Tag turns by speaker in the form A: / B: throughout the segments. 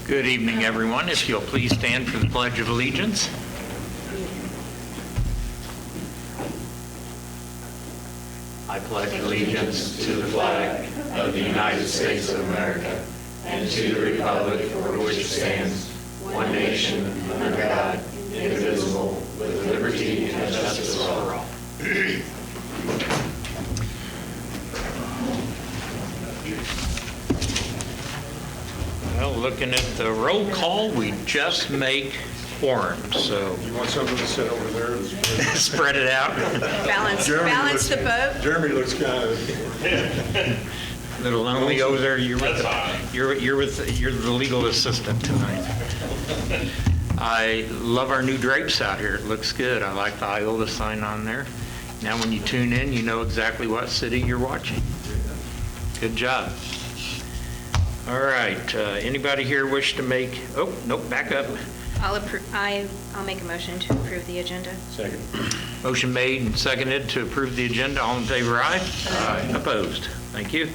A: Good evening, everyone. If you'll please stand for the Pledge of Allegiance. I pledge allegiance to the flag of the United States of America and to the republic for which it stands, one nation, under God, indivisible, with liberty and justice for all. Well, looking at the roll call, we just make quorum, so
B: You want something to sit over there?
A: spread it out.
C: Balance the boat.
B: Jeremy looks kind of,
A: Little lonely over there. You're the legal assistant tonight. I love our new drapes out here. It looks good. I like the Iola sign on there. Now when you tune in, you know exactly what city you're watching. Good job. All right, anybody here wish to make, oh, nope, back up.
C: I'll make a motion to approve the agenda.
B: second.
A: Motion made and seconded to approve the agenda. All in favor, aye? Aye. Opposed? Thank you.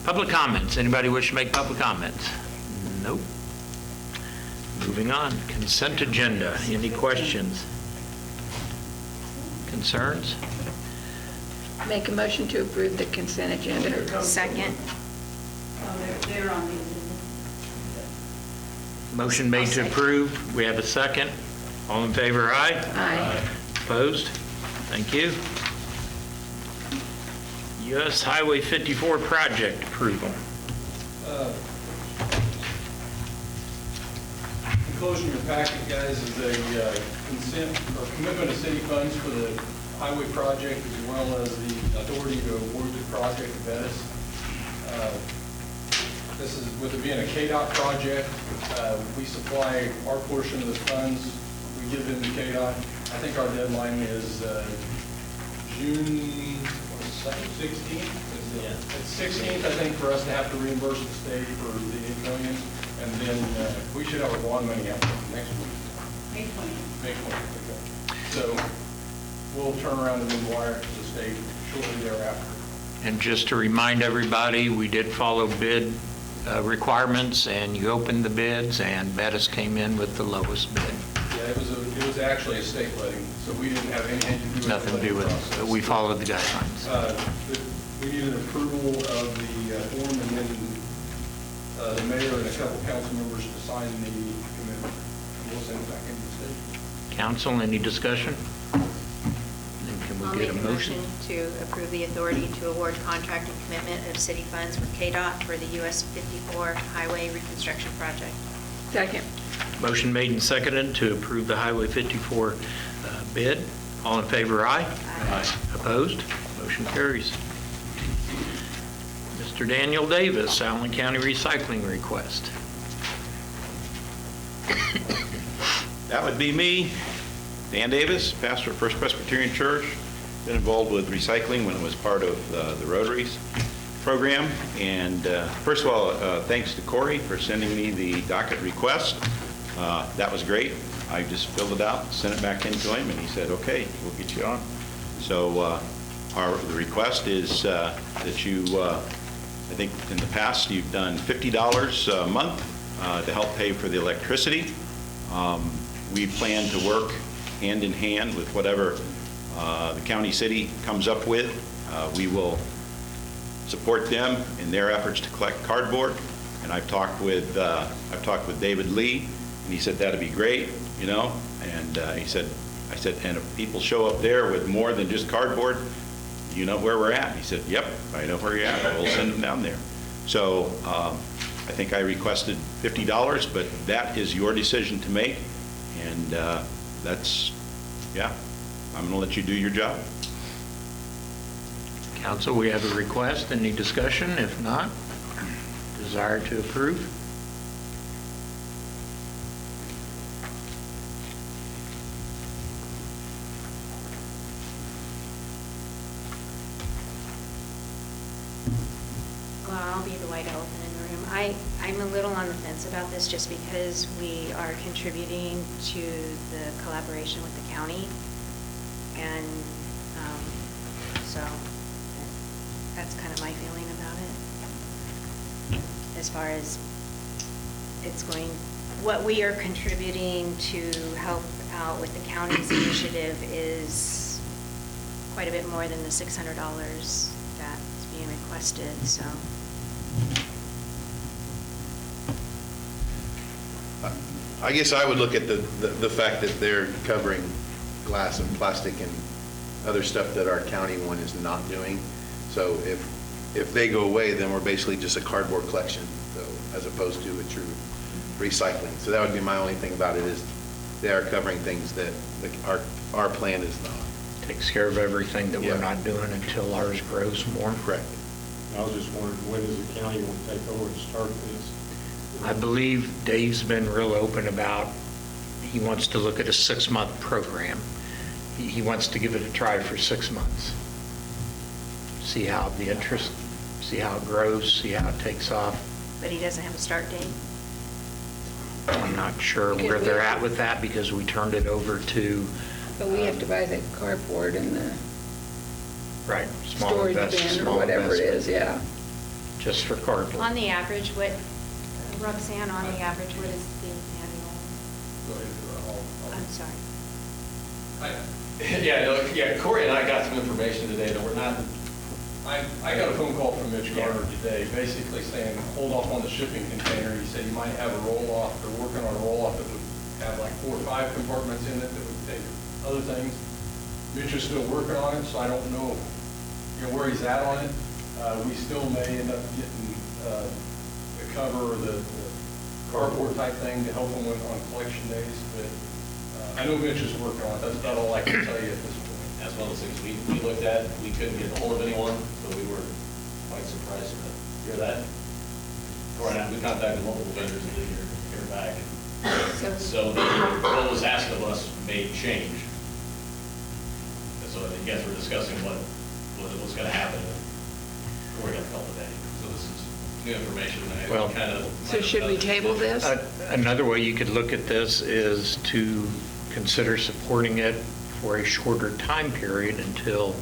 A: Public comments. Anybody wish to make public comments? Nope. Moving on. Consent agenda. Any questions? Concerns?
D: Make a motion to approve the consent agenda.
C: Second.
E: They're on the agenda.
A: Motion made to approve. We have a second. All in favor, aye?
D: Aye.
A: Opposed? Thank you. U.S. Highway 54 project approval.
F: Enclosed in your packet, guys, is a consent or commitment of city funds for the highway project as well as the authority to award the project to Bettis. This is, with it being a KDOT project, we supply our portion of the funds. We give them to KDOT. I think our deadline is June 16th. It's 16th, I think, for us to have to reimburse the state for the $8 million. And then we should have our bond money out next week.
E: May 20th.
F: May 20th. So we'll turn around and then wire it to the state shortly thereafter.
A: And just to remind everybody, we did follow bid requirements, and you opened the bids, and Bettis came in with the lowest bid.
F: Yeah, it was actually a state letting, so we didn't have anything to do with the
A: Nothing to do with
F: letting
A: it, but we followed the guidelines.
F: We need an approval of the form, and then the mayor and a couple council members to sign the commitment. We'll send it back into the state.
A: Council, any discussion? And can
C: I'll
A: we
C: make
A: get
C: a motion to approve the authority to award contract and commitment of city funds for KDOT for the US 54 highway reconstruction project.
D: Second.
A: Motion made and seconded to approve the Highway 54 bid. All in favor, aye?
C: Aye.
A: Opposed? Motion carries. Mr. Daniel Davis, Allen County recycling request.
G: That would be me, Dan Davis, pastor of First Presbyterian Church. Been involved with recycling when it was part of the Rotaries program. And first of all, thanks to Corey for sending me the docket request. That was great. I just filled it out, sent it back into him, and he said, okay, we'll get you on. So the request is that you, I think in the past, you've done $50 a month to help pay for the electricity. We plan to work hand in hand with whatever the county city comes up with. We will support them in their efforts to collect cardboard. And I've talked with David Lee, and he said that'd be great, you know. And I said, and if people show up there with more than just cardboard, you know where we're at. And he said, yep, I know where you're at. We'll send them down there. So I think I requested $50, but that is your decision to make. And that's, yeah, I'm going to let you do your job.
A: Council, we have a request. Any discussion? If not, desire to approve?
C: Well, I'll be the white elephant in the room. I'm a little on the fence about this just because we are contributing to the collaboration with the county. And so that's kind of my feeling about it. As far as it's going what we are contributing to help out with the county's initiative is quite a bit more than the $600 that's being requested, so.
H: I guess I would look at the fact that they're covering glass and plastic and other stuff that our county one is not doing. So if they go away, then we're basically just a cardboard collection, so, as opposed to a true recycling. So that would be my only thing about it, is they are covering things that our plan is not.
A: Takes care of everything that we're
H: Yeah.
A: not doing until ours grows more.
H: Correct.
B: I was just wondering, when does the county want to take over and start this?
A: I believe Dave's been real open about, he wants to look at a 6-month program. He wants to give it a try for 6 months. See how the interest, see how it grows, see how it takes off.
C: But he doesn't have a start date?
A: I'm not sure
D: Okay,
A: where they're
D: we-
A: at with that because we turned it over to,
D: But we have to buy the cardboard and the
A: right, small
D: storage
A: investment,
D: bin or
A: small
D: whatever it
A: investment,
D: is, yeah.
A: just for cardboard.
C: On the average, what, Roxanne, on the average, what is the annual?
F: Go ahead,
C: I'm sorry.
I: Yeah, Corey and I got some information today that we're not,
F: I got a phone call from Mitch Garner today, basically saying, hold off on the shipping container. He said you might have a roll-off, they're working on a roll-off that would have like 4 or 5 compartments in it that would take other things. Mitch is still working on it, so I don't know, where he's at on it. We still may end up getting the cover or the cardboard type thing to help them on collection days, but I know Mitch is working on it. That's about all I can tell you at this point.
I: that's one of those things we looked at, we couldn't get a hold of anyone, so we were quite surprised to hear that. Corey and I, we contacted multiple vendors and didn't hear back. So what was asked of us may change. And so you guys were discussing what's going to happen. Corey got a call today, so this is new information. And I
A: Well,
I: kind of.
D: So should we table this?
A: Another way you could look at this is to consider supporting it for a shorter time period until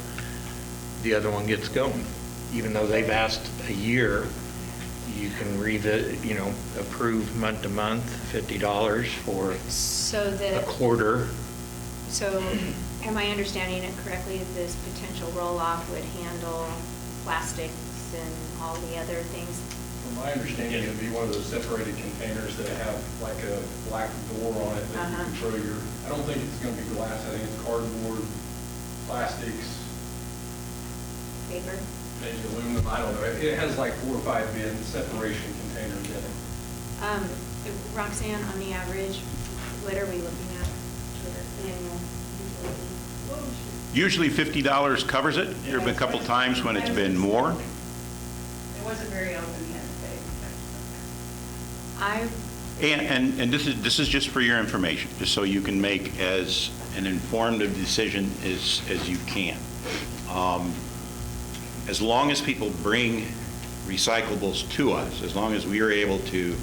A: the other one gets going. Even though they've asked a year, you can approve month to month, $50 for
C: So
A: a quarter.
C: So am I understanding it correctly, that this potential roll-off would handle plastics and all the other things?
F: From my understanding, it'd be one of those separated containers that have like a black door on it that you
C: Uh-huh.
F: can throw your, I don't think it's gonna be glass, I think it's cardboard, plastics,
C: Paper?
F: maybe aluminum, I don't know. It has like 4 or 5 bin separation containers in it.
C: Roxanne, on the average, what are we looking at for the annual utility?
G: Usually $50 covers it. There have been a couple times when it's been more.
E: It wasn't very open yet today.
C: I,
G: And this is just for your information, just so you can make as an informed decision as you can. As long as people bring recyclables to us, as long as we are able to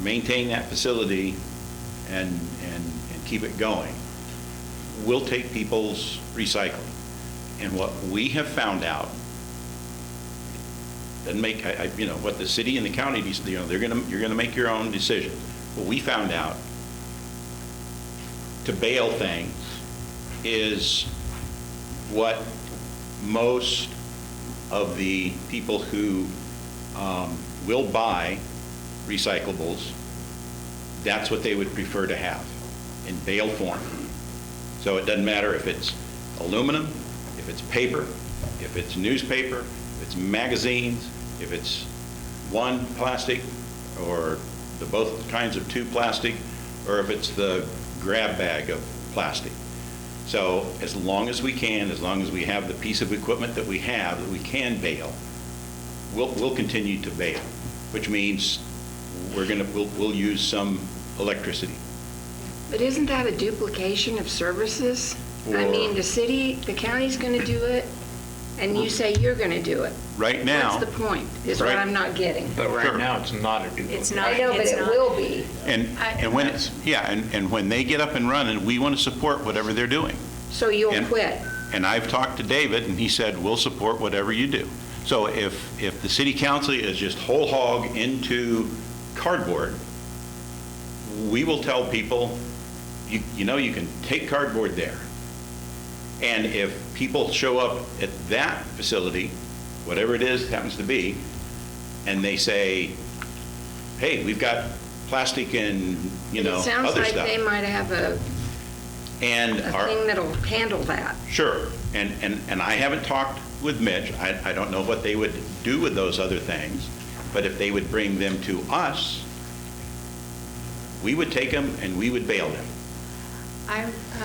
G: maintain that facility and keep it going, we'll take people's recycling. And what we have found out, doesn't make, what the city and the county, you're gonna make your own decision. What we found out, to bail things, is what most of the people who will buy recyclables, that's what they would prefer to have, in bale form. So it doesn't matter if it's aluminum, if it's paper, if it's newspaper, if it's magazines, if it's one plastic, or the both kinds of 2 plastic, or if it's the grab bag of plastic. So as long as we can, as long as we have the piece of equipment that we have, that we can bale, we'll continue to bale, which means we'll use some electricity.
D: But isn't that a duplication of services? I
G: Or-
D: mean, the county's going to do it, and you say you're going to do it.
G: Right now.
D: What's the point, is what
G: Right.
D: I'm not getting.
A: But right
G: Sure.
A: now, it's not a duplicate.
C: It's not.
D: I know, but
C: it's
D: it
C: not.
D: will be.
G: And when it's, and when they get up and running, we want to support whatever they're doing.
D: So you'll
G: And-
D: quit.
G: And I've talked to David, and he said, we'll support whatever you do. So if the city council is just whole hog into cardboard, we will tell people, you know, you can take cardboard there. And if people show up at that facility, whatever it is happens to be, and they say, hey, we've got plastic and, you know,
D: It sounds
G: other
D: like
G: stuff.
D: they might have a
G: And
D: thing that'll handle that.
G: Sure, and I haven't talked with Mitch. I don't know what they would do with those other things, but if they would bring them to us, we would take them and we would bail them.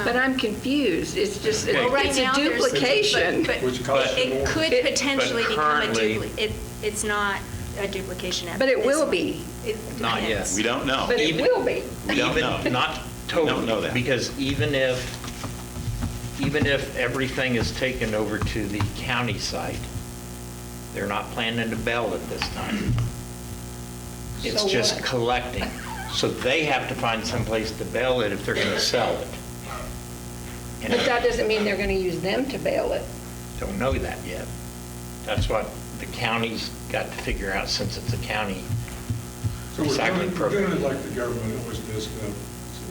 D: But I'm confused. It's just,
A: Okay. Well,
C: right
D: it's a
C: now, there's-
D: duplication.
C: but-
B: Which costs you
C: It
B: more.
C: could
D: It-
C: potentially
A: but
C: become a
A: currently-
C: duplicate. It's not a duplication at
D: But it
C: this
D: will
C: moment.
D: be.
C: It
A: Not yet.
C: depends.
G: We don't know.
D: But it
A: Even-
D: will be.
G: We don't know.
A: Not
G: We don't
A: totally.
G: know that.
A: Because even if everything is taken over to the county site, they're not planning to bail it this time. It's
D: So
A: just
D: what?
A: collecting. So they have to find someplace to bail it if they're going to sell it. And
D: But that doesn't mean they're going to use them to bail it.
A: don't know that yet. That's what the county's got to figure out, since it's a county
B: So we're
A: recycling
B: doing
A: program.
B: it like the government always does,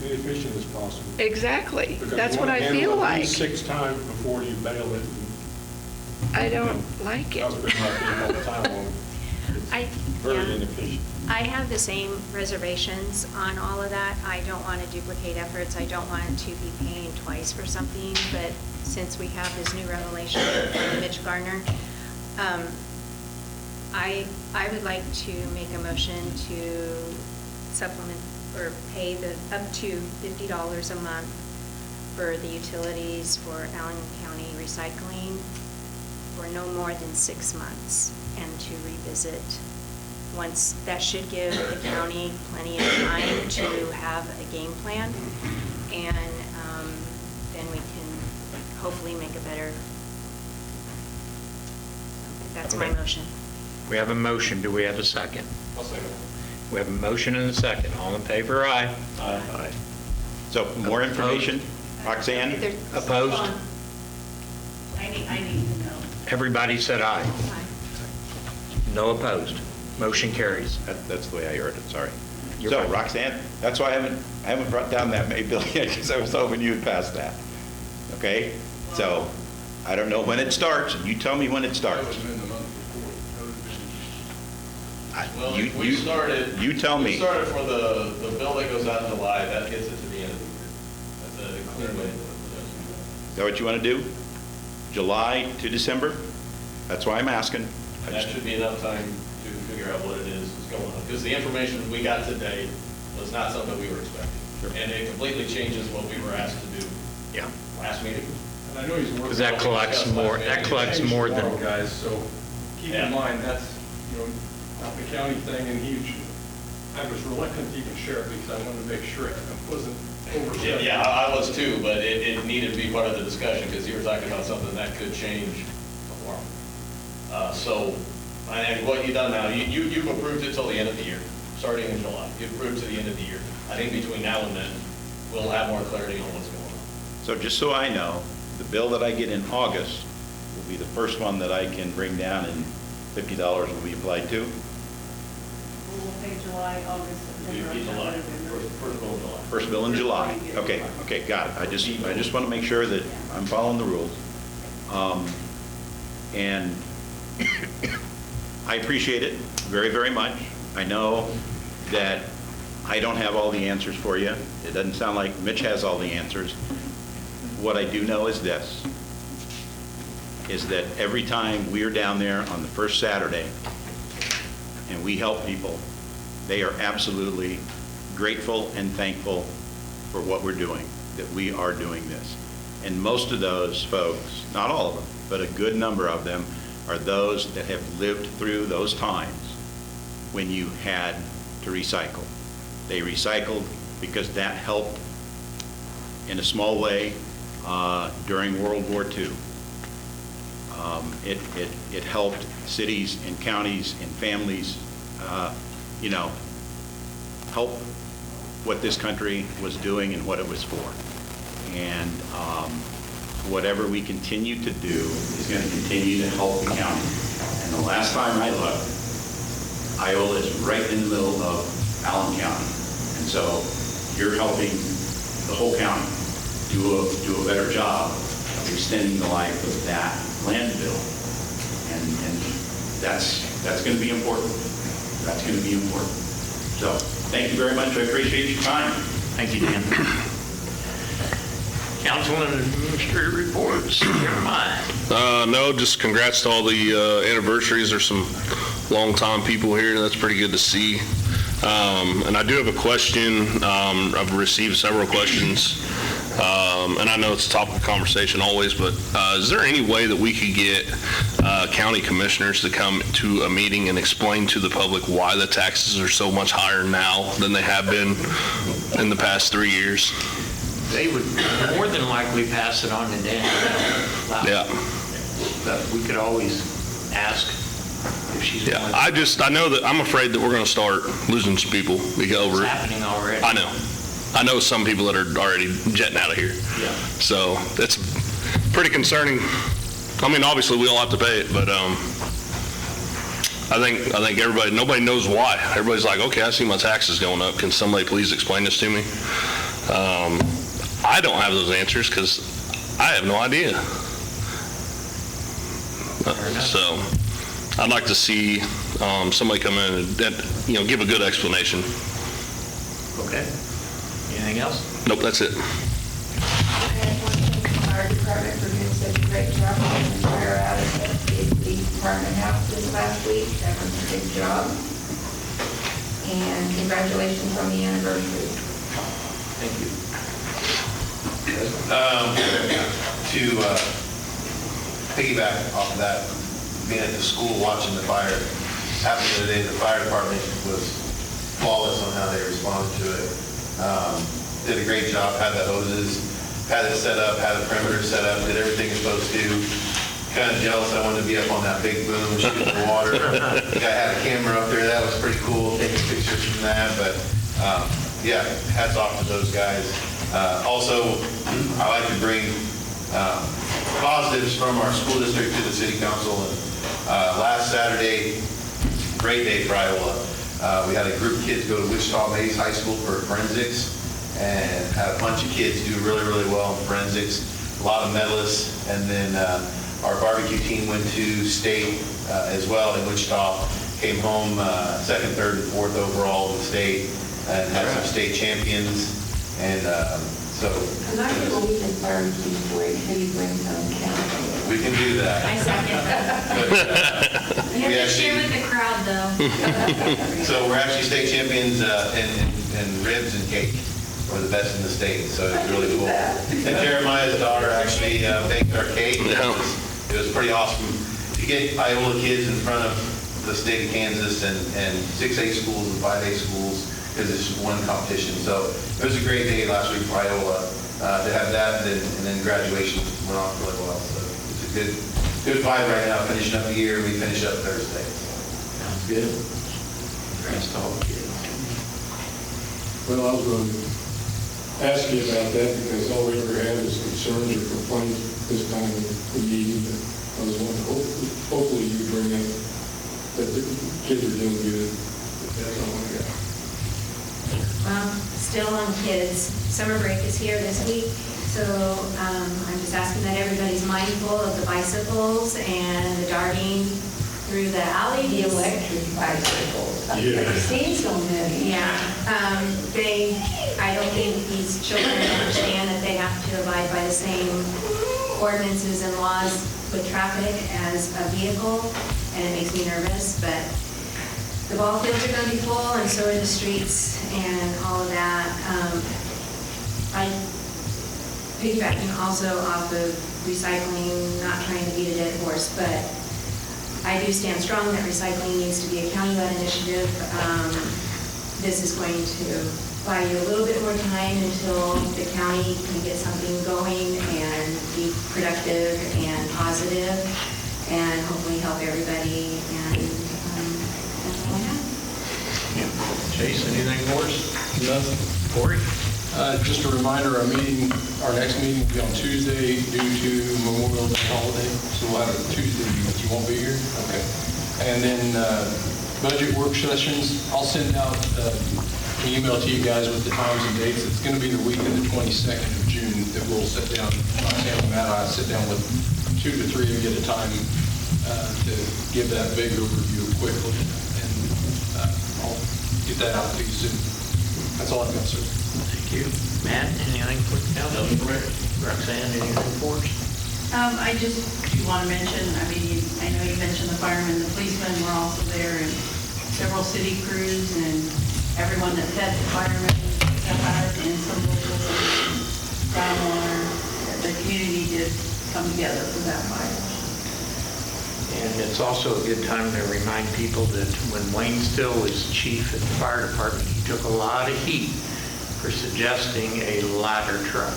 B: as efficient as possible.
D: Exactly.
B: Because
D: That's
B: you
D: what
B: wanna
D: I
B: handle
D: feel
B: it at
D: like.
B: least 6 times before you bail it.
D: I don't like it.
B: That's been my opinion all the time on it.
C: I-
B: It's very
C: yeah.
B: inefficient.
C: I have the same reservations on all of that. I don't want to duplicate efforts. I don't want to be paying twice for something, but since we have this new revelation from Mitch Garner, I would like to make a motion to supplement or pay the up to $50 a month for the utilities for Allen County Recycling for no more than 6 months, and to revisit once. That should give the county plenty of time to have a game plan, and then we can hopefully make a better, that's my
A: Okay.
C: motion.
A: We have a motion. Do we have a second?
F: I'll second.
A: We have a motion and a second. All in favor, aye. Aye.
G: So more information, Roxanne?
C: There-
A: Opposed?
E: I need to know.
A: Everybody said aye.
C: Aye.
A: No opposed. Motion carries.
G: That's the way I heard it, sorry.
A: You're
G: So
A: fine.
G: Roxanne, that's why I haven't brought down that May bill yet, because I was hoping you'd pass that. Okay? So I don't know when it starts, and you tell me when it
F: That
G: starts.
F: would have been the month before. That would have been-
I: Well,
G: You-
I: if we
G: you-
I: started.
G: You tell
I: We
G: me.
I: started for the bill that goes out in July, that gets it to the end of the year. That's a clear way to do
G: Is that what you want to do? July to December? That's why I'm asking.
I: it. That should be enough time to figure out what it is that's going on. Because the information we got today was not something we were expecting.
G: Sure.
I: And it completely changes what we were asked to do
A: Yeah.
I: last meeting.
F: And I know he's working.
A: 'Cause that
F: on what we
A: collects
F: discussed
A: more-
F: last
A: that
F: meeting.
A: collects
F: It changed
A: more than-
F: tomorrow, Guys, so keep
I: Yeah.
F: in mind, that's, not the county thing, and I was reluctant to even share it because I wanted to make sure it wasn't overstepping.
I: Yeah, I was too, but it needed to be part of the discussion because you were talking about something that could change tomorrow. So, and what you've done now, you've approved it till the end of the year, starting in July. You've approved to the end of the year. I think between now and then, we'll have more clarity on what's going on.
G: So just so I know, the bill that I get in August will be the first one that I can bring down, and $50 will be applied to?
E: We'll pay July, August, September.
I: Be July,
E: October,
I: first bill in July.
G: First bill in July. Okay, got it. I just want to make sure that I'm following the rules. And I appreciate it very, very much. I know that I don't have all the answers for you. It doesn't sound like Mitch has all the answers. What I do know is this, is that every time we are down there on the first Saturday and we help people, they are absolutely grateful and thankful for what we're doing, that we are doing this. And most of those folks, not all of them, but a good number of them, are those that have lived through those times when you had to recycle. They recycled because that helped in a small way during World War II. It helped cities and counties and families, help what this country was doing and what it was for. And whatever we continue to do is going to continue to help the county. And the last time I looked, Iola is right in the middle of Allen County. And so you're helping the whole county do a better job of extending the life of that landfill. And that's going to be important. That's going to be important. So thank you very much. I appreciate your time.
A: Thank you, Dan. Council and administrative reports. Jeremiah.
J: No, just congrats to all the anniversaries. There's some longtime people here. That's pretty good to see. And I do have a question. I've received several questions. And I know it's a topic of conversation always, but is there any way that we could get county commissioners to come to a meeting and explain to the public why the taxes are so much higher now than they have been in the past 3 years?
A: They would more than likely pass it on to Dan.
J: Yeah.
A: But we could always ask if she's
J: Yeah,
A: willing.
J: I know that I'm afraid that we're going to start losing some people
A: It's
J: over it.
A: happening already.
J: I know some people that are already jetting out of here.
A: Yeah.
J: So it's pretty concerning. I mean, obviously we all have to pay it, but I think nobody knows why. Everybody's like, okay, I see my taxes going up. Can somebody please explain this to me? I don't have those answers because I have no idea. So I'd like to see somebody come in and give a good explanation.
A: Okay. Anything else?
J: Nope, that's it.
D: I had one thing, the fire department for doing such a great job of getting the fire out of the department house this last week. That was a big job. And congratulations on the anniversary.
A: Thank you.
H: To piggyback off of that, being at the school watching the fire happen the other day, the fire department was flawless on how they responded to it. Did a great job, had the hoses, had it set up, had the perimeter set up, did everything it's supposed to. Kind of jealous I wanted to be up on that big boom shooting the water. I had a camera up there, that was pretty cool, taking pictures from that, but yeah, hats off to those guys. Also, I like to bring positives from our school district to the city council. And last Saturday, great day for Iola. We had a group of kids go to Wichita Mays High School for forensics and had a bunch of kids do really, really well in forensics. A lot of medalists. And then our barbecue team went to state as well in Wichita. Came home second, third, and fourth overall in the state and had some state champions. And so
D: And I think we can barbecue for you, so you bring some county.
H: we can do that.
E: I second that.
H: But,
E: You
H: we
E: have to share
H: actually,
E: with the crowd, though.
H: so we're actually state champions in ribs and cake. We're the best in the state, so it's really cool. And Jeremiah's daughter actually baked our cake.
J: Yeah.
H: It was pretty awesome to get Iola kids in front of the state of Kansas and 6A schools and 5A schools, because it's just one competition. So it was a great day last week for Iola to have that, and then graduation went off really well. So it's a good vibe right now, finishing up the year. We finish up Thursday.
A: Sounds good. Congrats to all the kids.
B: Well, I was going to ask you about that because all we ever had is concerns or complaints this time of the meeting. But I was wondering, hopefully you bring up that the kids are doing good. That's all I got.
C: Well, still on kids. Summer break is here this week, so I'm just asking that everybody's mindful of the bicycles and the darting through the alley.
D: The electric bicycles.
B: Yeah.
D: I've seen so many.
C: Yeah, I don't think these children understand that they have to abide by the same ordinances and laws with traffic as a vehicle, and it makes me nervous, but the ball fields are going to be full, and so are the streets and all of that. I piggybacking also off of recycling, not trying to beat a dead horse, but I do stand strong that recycling needs to be a county-led initiative. This is going to buy you a little bit more time until the county can get something going and be productive and positive, and hopefully help everybody. And that's all I have.
A: Chase, anything for us?
F: Nothing.
A: Corey?
F: Just a reminder, our next meeting will be on Tuesday due to Memorial Day holiday, so we'll have a Tuesday meeting. You won't be here? Okay. And then budget work sessions, I'll send out an email to you guys with the times and dates. It's going to be the week of the 22nd of June that we'll sit down, Sam and Matt, I sit down with 2 to 3 of you at a time to give that big overview quickly, and I'll get that out to you soon. That's all I've got, sir.
A: Thank you. Matt, anything for the council? Roxanne, anything for us?
E: I just do want to mention, I mean, I know you mentioned the firemen, the policemen were also there, and several city crews, and everyone that fed the firemen, and some locals, groundwater. The community did come together for that fire.
A: And it's also a good time to remind people that when Wayne Still was chief at the fire department, he took a lot of heat for suggesting a ladder truck.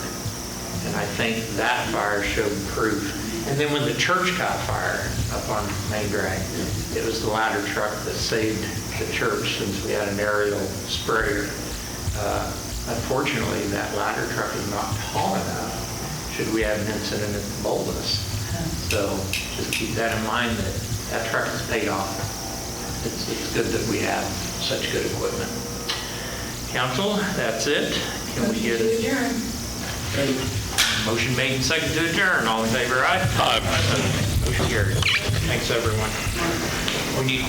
A: And I think that fire showed proof. And then when the church caught fire up on Main Drag, it was the ladder truck that saved the church, since we had an aerial sprayer. Unfortunately, that ladder truck is not tall enough should we have an incident at the Boldus. So just keep that in mind, that that truck is paid off. It's good that we have such good equipment. Council, that's it. Can we get a motion made and second to adjourn? All in favor, aye? Aye. Motion carried. Thanks, everyone. We need